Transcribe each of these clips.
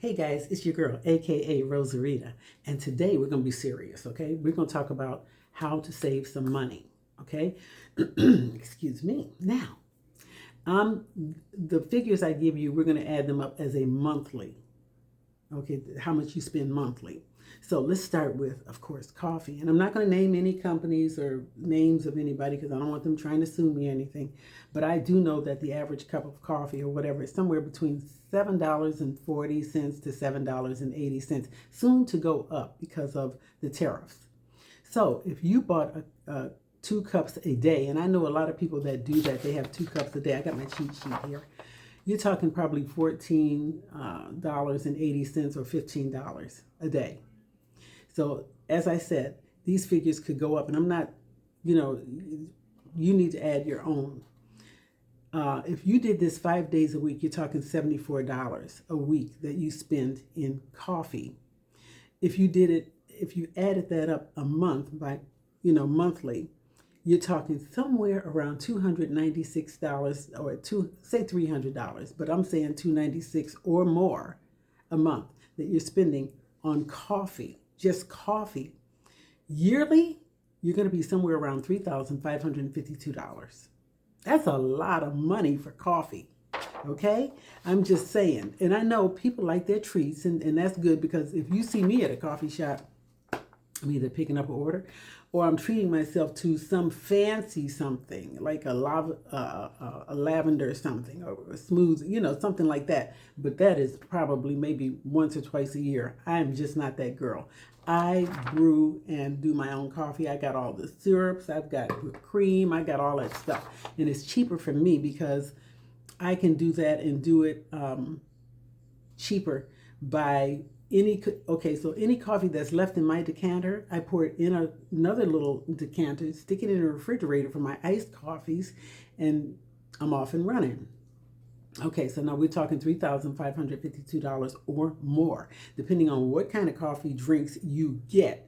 Hey guys, it's your girl, aka Rosarita, and today we're going to be serious, okay? We're going to talk about how to save some money, okay? Excuse me. Now, the figures I give you, we're going to add them up as a monthly, okay? How much you spend monthly. So let's start with, of course, coffee. And I'm not going to name any companies or names of anybody because I don't want them trying to sue me or anything. But I do know that the average cup of coffee or whatever is somewhere between $7.40 to $7.80, soon to go up because of the tariffs. So if you bought 2 cups a day, and I know a lot of people that do that, they have 2 cups a day. I got my cheat sheet here. You're talking probably $14.80 or $15 a day. So as I said, these figures could go up, and I'm not, you need to add your own. If you did this 5 days a week, you're talking $74 a week that you spend in coffee. If you added that up a month by, monthly, you're talking somewhere around $296 or say $300, but I'm saying $296 or more a month that you're spending on coffee, just coffee. Yearly, you're going to be somewhere around $3,552. That's a lot of money for coffee. Okay? I'm just saying. And I know people like their treats, and that's good because if you see me at a coffee shop, I'm either picking up an order or I'm treating myself to some fancy something like a lavender something or a smoothie, something like that. But that is probably maybe once or twice a year. I'm just not that girl. I brew and do my own coffee. I got all the syrups. I've got cream. I got all that stuff. And it's cheaper for me because I can do that and do it cheaper by any coffee that's left in my decanter, I pour it in another little decanter, stick it in a refrigerator for my iced coffees, and I'm off and running. Okay, so now we're talking $3,552 or more, depending on what kind of coffee drinks you get.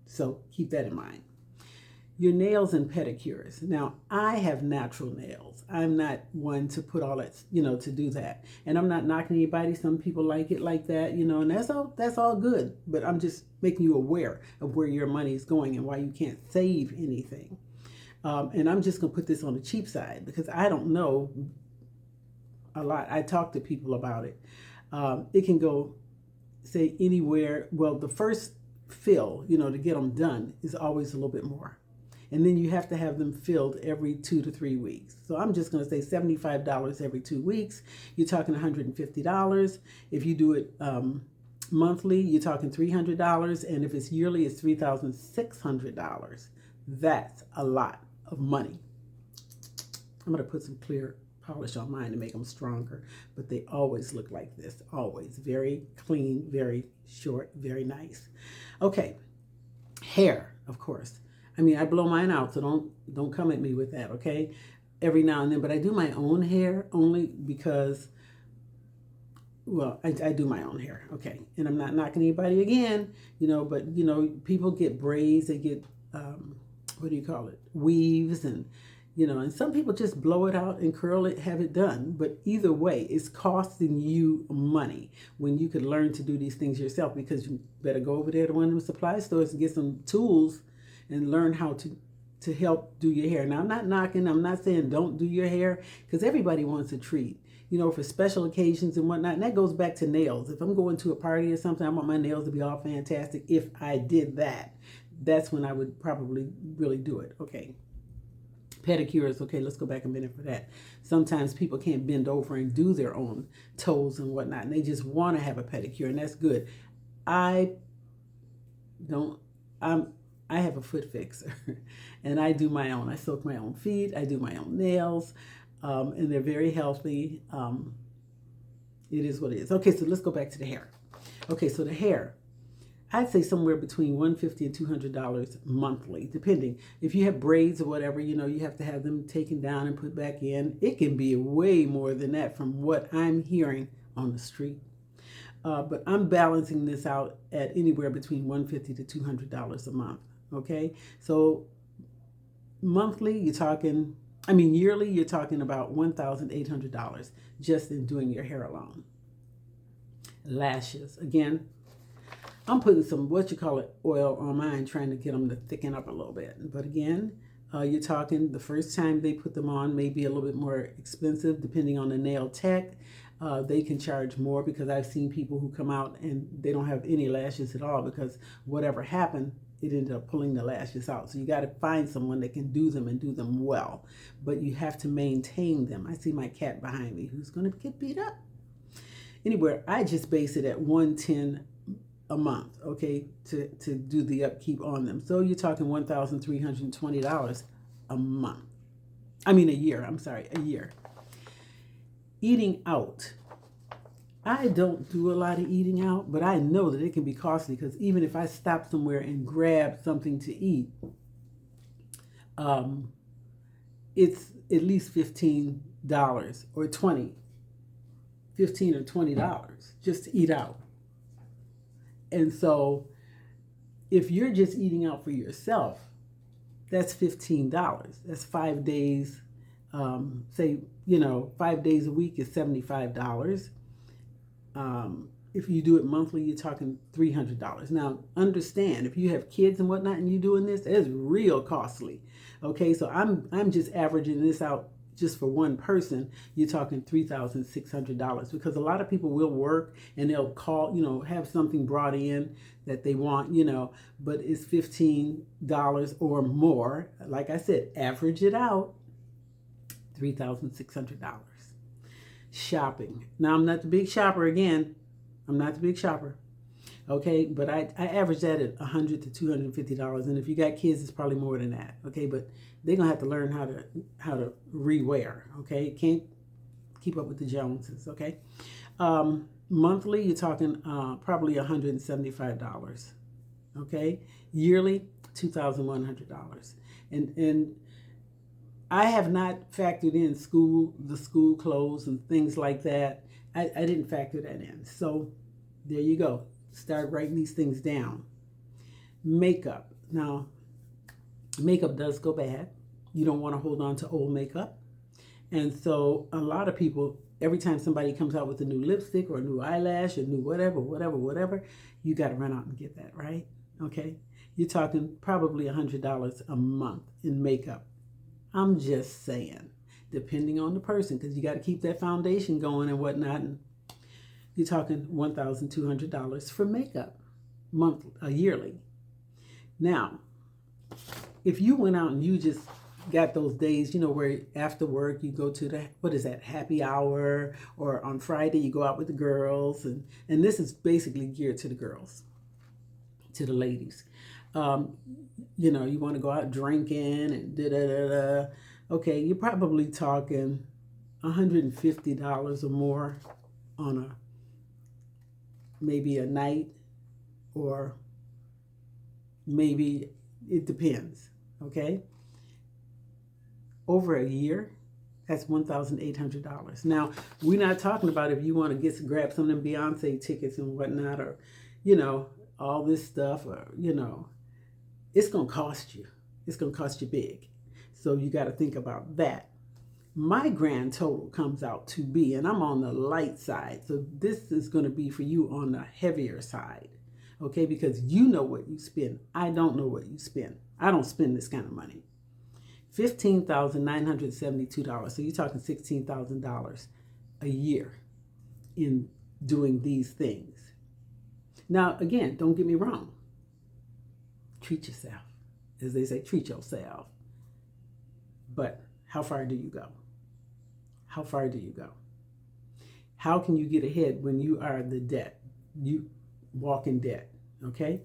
So keep that in mind. Your nails and pedicures. Now, I have natural nails. I'm not one to put all that, to do that. And I'm not knocking anybody. Some people like it like that, and that's all good. But I'm just making you aware of where your money is going and why you can't save anything. And I'm just going to put this on the cheap side because I don't know a lot. I talk to people about it. It can go, say, anywhere. Well, the first fill, to get them done is always a little bit more. And then you have to have them filled every 2 to 3 weeks. So I'm just going to say $75 every 2 weeks. You're talking $150. If you do it monthly, you're talking $300. And if it's yearly, it's $3,600. That's a lot of money. I'm going to put some clear polish on mine to make them stronger. But they always look like this. Always. Very clean, very short, very nice. Okay. Hair, of course. I mean, I blow mine out, so don't come at me with that, okay? Every now and then, but I do my own hair only because, well, I do my own hair, okay? And I'm not knocking anybody again, but, people get braids, they get, what do you call it? Weaves and some people just blow it out and curl it, have it done. But either way, it's costing you money when you could learn to do these things yourself because you better go over there to one of the supply stores and get some tools and learn how to help do your hair. Now, I'm not knocking, I'm not saying don't do your hair because everybody wants a treat, for special occasions and whatnot. And that goes back to nails. If I'm going to a party or something, I want my nails to be all fantastic. If I did that, that's when I would probably really do it. Okay. Pedicures, okay, let's go back a minute for that. Sometimes people can't bend over and do their own toes and whatnot, and they just want to have a pedicure, and that's good. I have a foot fixer and I do my own. I soak my own feet. I do my own nails and they're very healthy. It is what it is. Okay, so let's go back to the hair. Okay, so the hair, I'd say somewhere between $150 and $200 monthly, depending. If you have braids or whatever, you have to have them taken down and put back in. It can be way more than that from what I'm hearing on the street. But I'm balancing this out at anywhere between $150 to $200 a month. Okay, so yearly, you're talking about $1,800 just in doing your hair alone. lashes. Again, I'm putting some, what you call it, oil on mine, trying to get them to thicken up a little bit. But again, you're talking the first time they put them on may be a little bit more expensive depending on the nail tech. They can charge more because I've seen people who come out and they don't have any lashes at all because whatever happened, it ended up pulling the lashes out. So you got to find someone that can do them and do them well. But you have to maintain them. I see my cat behind me who's going to get beat up. Anyway, I just base it at $110 a month, okay, to do the upkeep on them. So you're talking $1,320 a month. I mean a year, I'm sorry, a year. Eating out. I don't do a lot of eating out, but I know that it can be costly because even if I stop somewhere and grab something to eat, it's at least $15 or $20, $15 or $20 just to eat out. And so if you're just eating out for yourself, that's $15. That's 5 days. Say, 5 days a week is $75. If you do it monthly, you're talking $300. Now, understand, if you have kids and whatnot and you're doing this, it's real costly. Okay, so I'm just averaging this out just for one person. You're talking $3,600 because a lot of people will work and they'll call, have something brought in that they want, but it's $15 or more. Like I said, average it out, $3,600. Shopping. Now, I'm not the big shopper again. I'm not the big shopper. Okay, but I average that at $100 to $250, and if you got kids, it's probably more than that. Okay, but they're gonna have to learn how to rewear. Okay, can't keep up with the Joneses. Okay, monthly you're talking probably $175. Okay, yearly $2,100, and I have not factored in the school clothes and things like that. I didn't factor that in. So there you go. Start writing these things down. Makeup. Now, makeup does go bad. You don't want to hold on to old makeup. And so a lot of people, every time somebody comes out with a new lipstick or a new eyelash or new whatever, you got to run out and get that, right? Okay? You're talking probably $100 a month in makeup. I'm just saying, depending on the person, because you got to keep that foundation going and whatnot. And you're talking $1,200 for makeup, yearly. Now, if you went out and you just got those days, where after work you go to the, happy hour, or on Friday you go out with the girls, and this is basically geared to the girls, to the ladies. You want to go out drinking and da-da-da-da. Okay, you're probably talking $150 or more on maybe a night, or maybe it depends, okay? Over a year, that's $1,800. Now, we're not talking about if you want to grab some of them Beyonce tickets and whatnot, or, all this stuff, or, it's going to cost you. It's going to cost you big. So you got to think about that. My grand total comes out to be, and I'm on the light side, so this is going to be for you on the heavier side, okay? Because you know what you spend. I don't know what you spend. I don't spend this kind of money. $15,972. So you're talking $16,000 a year in doing these things. Now, again, don't get me wrong. Treat yourself. As they say, treat yourself. But how far do you go? How far do you go? How can you get ahead when you are the debt? You walk in debt, okay?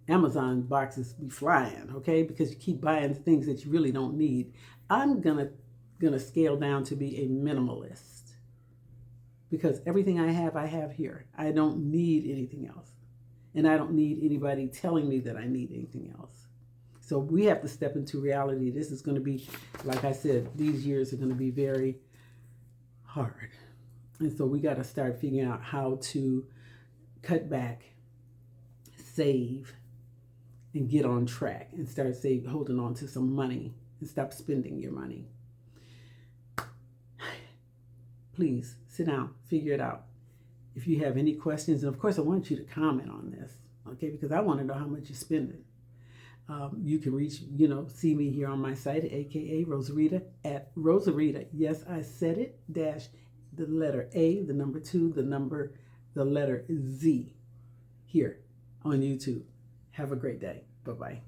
Amazon boxes be flying, okay? Because you keep buying things that you really don't need. I'm gonna scale down to be a minimalist, because everything I have here. I don't need anything else. And I don't need anybody telling me that I need anything else. So we have to step into reality. This is going to be, like I said, these years are going to be very hard. And so we got to start figuring out how to cut back, save, and get on track, and start holding on to some money and stop spending your money. Please sit down, figure it out. if you have any questions, and of course I want you to comment on this, okay, because I want to know how much you're spending. You can reach, see me here on my site, aka Rosarita, at Rosarita, yes, I said it, dash the letter A, the number 2, the letter Z, here on YouTube. Have a great day. Bye-bye.